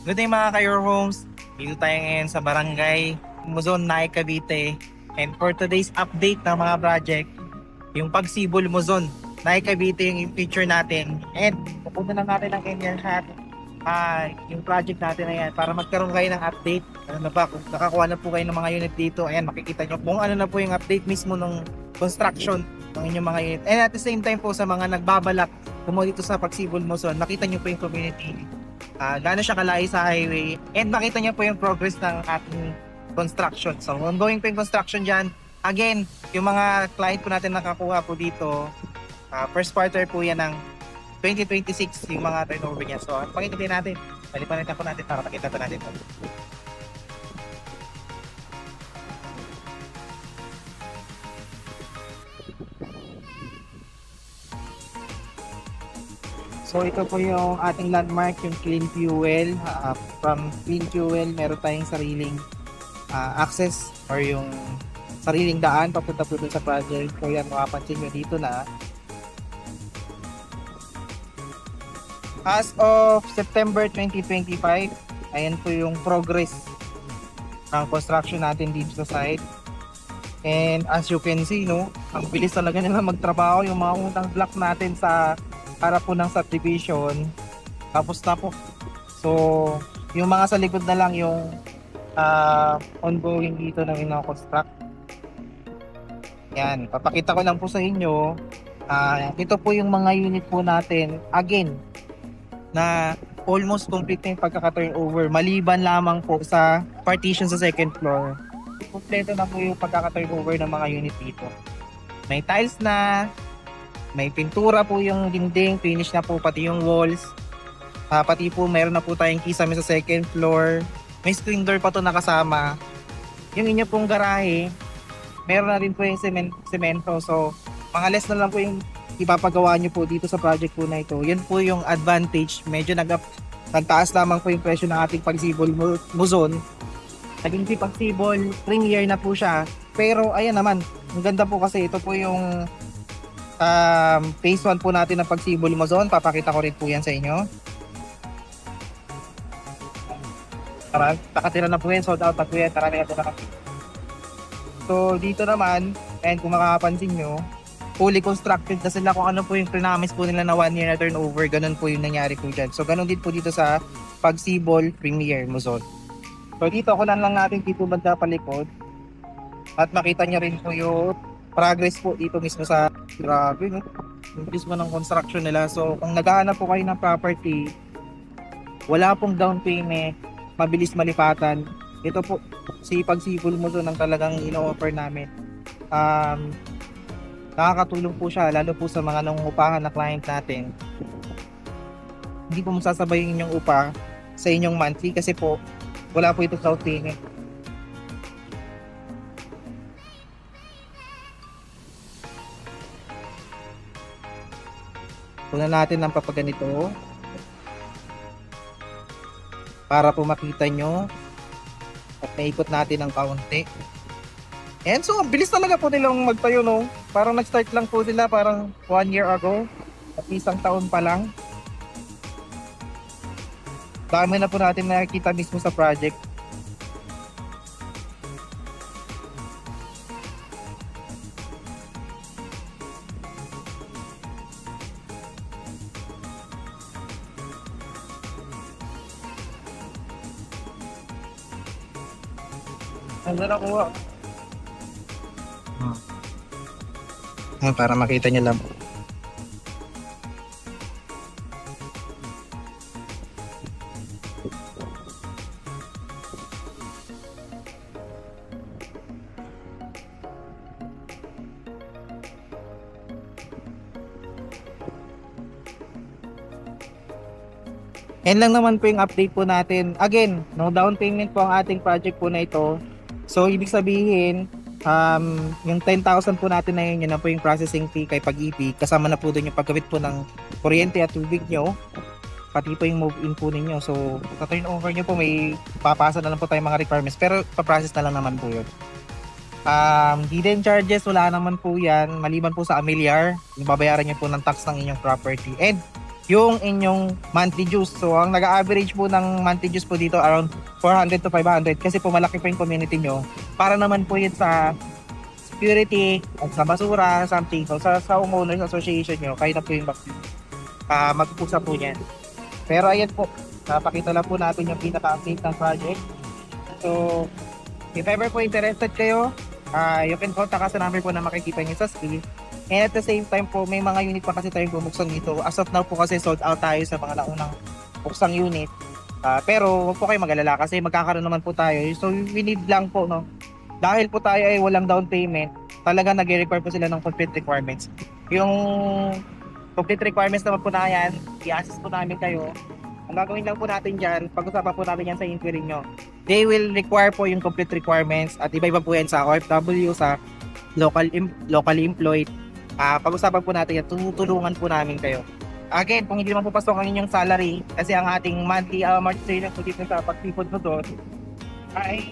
Good day mga ka-Your Homes. Dito tayo ngayon sa Barangay Muzon, Naik, Cavite. And for today's update ng mga project, yung Pagsibol Muzon, Naik, Cavite yung feature natin. And pupunta na natin ang Indian Hat, yung project natin na yan para magkaroon kayo ng update. Ano na ba, kung nakakuha na po kayo ng mga unit dito, ayan makikita nyo kung ano na po yung update mismo ng construction ng inyong mga unit. And at the same time po sa mga nagbabalak kumuha dito sa Pagsibol Muzon, nakita nyo po yung community, gaano siya kalayo sa highway, and makita niyo po yung progress ng ating construction. So ongoing po yung construction dyan. Again, yung mga client po natin nakakuha po dito, first quarter po yan ng 2026 yung mga turnover niya. So pakinggan natin, palipanin po natin para makita po natin po. So ito po yung ating landmark, yung Clean Fuel. From Clean Fuel, meron tayong sariling access or yung sariling daan papunta po dun sa project. So yan, makapansin nyo dito na as of September 2025, ayan po yung progress ng construction natin dito sa site. And as you can see, no, ang bilis talaga nila magtrabaho. Yung mga unang block natin sa para po ng subdivision, tapos na po. So yung mga sa likod na lang yung ongoing dito na ino-construct. Yan, papakita ko lang po sa inyo. Ito po yung mga unit po natin, again, na almost complete na yung pagkaka-turnover, maliban lamang po sa partition sa second floor. Kompleto na po yung pagkaka-turnover ng mga unit dito. May tiles na, may pintura po yung dingding, finish na po pati yung walls. Pati po meron na po tayong kisame sa second floor. May screen door pa to nakasama. Yung inyo pong garahe, meron na rin po yung semento. So mga less na lang po yung ipapagawa nyo po dito sa project po na ito. Yun po yung advantage. Medyo nagtaas lamang po yung presyo ng ating Pagsibol Muzon. Naging Pagsibol Premier na po siya. Pero ayan naman, ang ganda po kasi ito po yung phase 1 po natin ng Pagsibol Muzon. Papakita ko rin po yan sa inyo. Tara, nakatira na po yan, sold out na po yan. Tara, na kami. So dito naman, and kung makakapansin nyo, fully constructed na sila. Kung ano po yung promise po nila na 1 year na turnover, ganun po yung nangyari po dyan. So ganun din po dito sa Pagsibol Premier Muzon. So dito ako lang natin dito banda palikod, at makita nyo rin po yung progress po dito mismo sa grabe, no? Yung mismo ng construction nila. So kung naghahanap po kayo ng property, wala pong down payment, mabilis malipatan, ito po si Pagsibol Muzon ang talagang ino-offer namin. Nakakatulong po siya lalo po sa mga nangungupahan na client natin. Hindi po masasabayin yung upa sa inyong monthly kasi po wala po ito down payment. Tunan natin ng papaganito para po makita nyo at naikot natin ng kaunti. And so, ang bilis talaga po nilang magtayo, no? Parang nag-start lang po sila parang 1 year ago at isang taon pa lang. Dami na po natin nakikita mismo sa project. Ang nakuha. Para makita nyo lang. Yan lang naman po yung update po natin. Again, no down payment po ang ating project po na ito. So ibig sabihin, yung 10,000 po natin na yun, yun na po yung processing fee kay Pag-ibig. Kasama na po doon yung pagkabit po ng kuryente at tubig nyo, pati po yung move-in po ninyo. So sa turnover nyo po, may papasa na lang po tayong mga requirements, pero paprocess na lang naman po yun. Hidden charges, wala naman po yan. Maliban po sa amilyar, yung babayaran nyo po ng tax ng inyong property. And yung inyong monthly dues. So ang nag-average po ng monthly dues po dito around 400 to 500 kasi po malaki pa yung community nyo. Para naman po yun sa security at sa basura, something. So sa homeowners association nyo, kayo na po yung mag-usap po niyan. Pero ayan po, napakita lang po natin yung pinaka-update ng project. So if ever po interested kayo, you can contact us sa number po na makikita nyo sa screen. And at the same time po, may mga unit pa kasi tayong bubuksan dito. As of now po kasi sold out tayo sa mga naunang buksang unit. Pero huwag po kayo mag-alala kasi magkakaroon naman po tayo. So we need lang po, no? Dahil po tayo ay walang down payment, talaga nag-require po sila ng complete requirements. Yung complete requirements naman po na yan, i-assist po namin kayo. Ang gagawin lang po natin dyan, pag-usapan po namin yan sa inquiry nyo. They will require po yung complete requirements at iba-iba po yan sa OFW, sa locally employed. Pag-usapan po natin yan, tutulungan po namin kayo. Again, kung hindi naman po pasok ang inyong salary, kasi ang ating monthly amortization lang po dito sa pagsipod po doon ay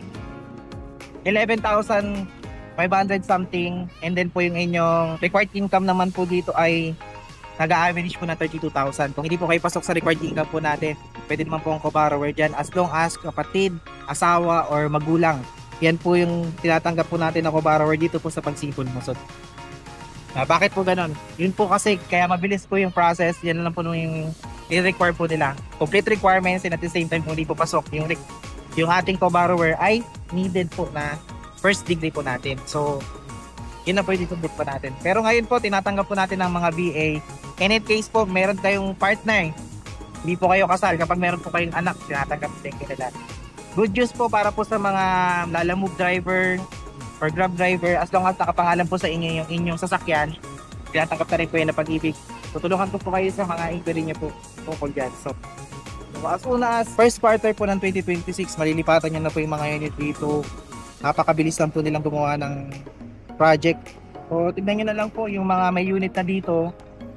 11,500 something, and then po yung inyong required income naman po dito ay nag-average po na 32,000. Kung hindi po kayo pasok sa required income po natin, pwede naman po ang co-borrower dyan as long as kapatid, asawa, or magulang. Yan po yung tinatanggap po natin na co-borrower dito po sa pagsipon mo. So, bakit po ganun? Yun po kasi kaya mabilis po yung process, yan lang po yung i-require po nila. Complete requirements and at the same time kung hindi po pasok yung ating co-borrower ay needed po na first degree po natin. So, yun na po yung itubot po natin. Pero ngayon po, tinatanggap po natin ng mga VA. And in case po, meron kayong partner, hindi po kayo kasal, kapag meron po kayong anak, tinatanggap din nila. Good news po para po sa mga lalamove driver or grab driver, as long as nakapangalan po sa inyo yung inyong sasakyan, tinatanggap na rin po yan na pag-ibig. Tutulungan ko po kayo sa mga inquiry niyo po tungkol dyan. So, as soon as first quarter po ng 2026, malilipatan nyo na po yung mga unit dito. Napakabilis lang po nilang gumawa ng project. So, tignan nyo na lang po yung mga may unit na dito.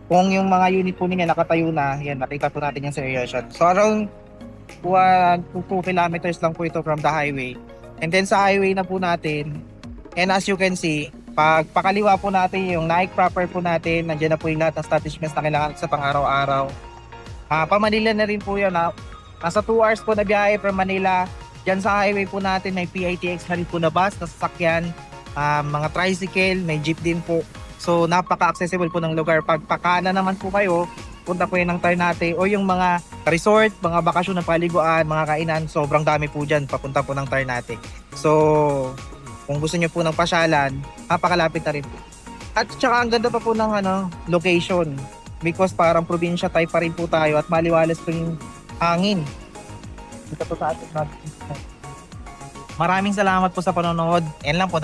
Kung yung mga unit po ninyo nakatayo na, yan, nakita po natin yung sa area shot. So, around 2 kilometers lang po ito from the highway. And then sa highway na po natin, and as you can see, pag pakaliwa po natin yung Nike proper po natin, nandiyan na po yung lahat ng establishments na kailangan sa pang-araw-araw. Pa-Manila na rin po yun. Nasa 2 hours po na biyahe from Manila. Diyan sa highway po natin, may PITX na rin po na bus, na sasakyan, mga tricycle, may jeep din po. So napaka-accessible po ng lugar. Pag pakana naman po kayo, punta po yun ng Ternate o yung mga resort, mga bakasyon ng paliguan, mga kainan, sobrang dami po dyan papunta po ng Ternate. So kung gusto nyo po ng pasyalan, napakalapit na rin po. At saka ang ganda pa po ng location, because parang probinsya type pa rin po tayo at maliwalas po yung hangin. Dito po sa ating maraming salamat po sa panonood. Yan lang po,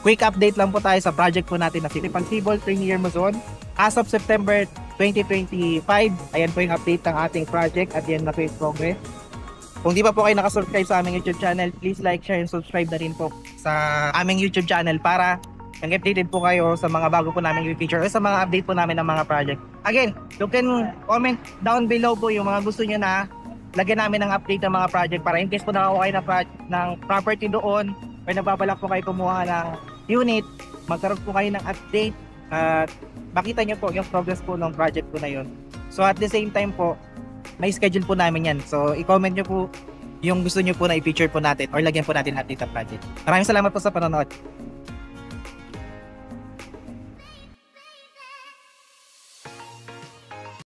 quick update lang po tayo sa project po natin na City Pansibol Premier Luzon. As of September 2025, ayan po yung update ng ating project at yan na po yung progress. Kung di pa po kayo nakasubscribe sa aming YouTube channel, please like, share, and subscribe na rin po sa aming YouTube channel para updated po kayo sa mga bago po namin i-feature o sa mga update po namin ng mga project. Again, you can comment down below po yung mga gusto nyo na lagyan namin ng update ng mga project para in case po nakakuha kayo ng property doon or nababalak po kayo kumuha ng unit, magkaroon po kayo ng update at makita nyo po yung progress po ng project po na yun. So at the same time po, may schedule po namin yan. So i-comment nyo po yung gusto nyo po na i-feature po natin or lagyan po natin update ng project. Maraming salamat po sa panonood.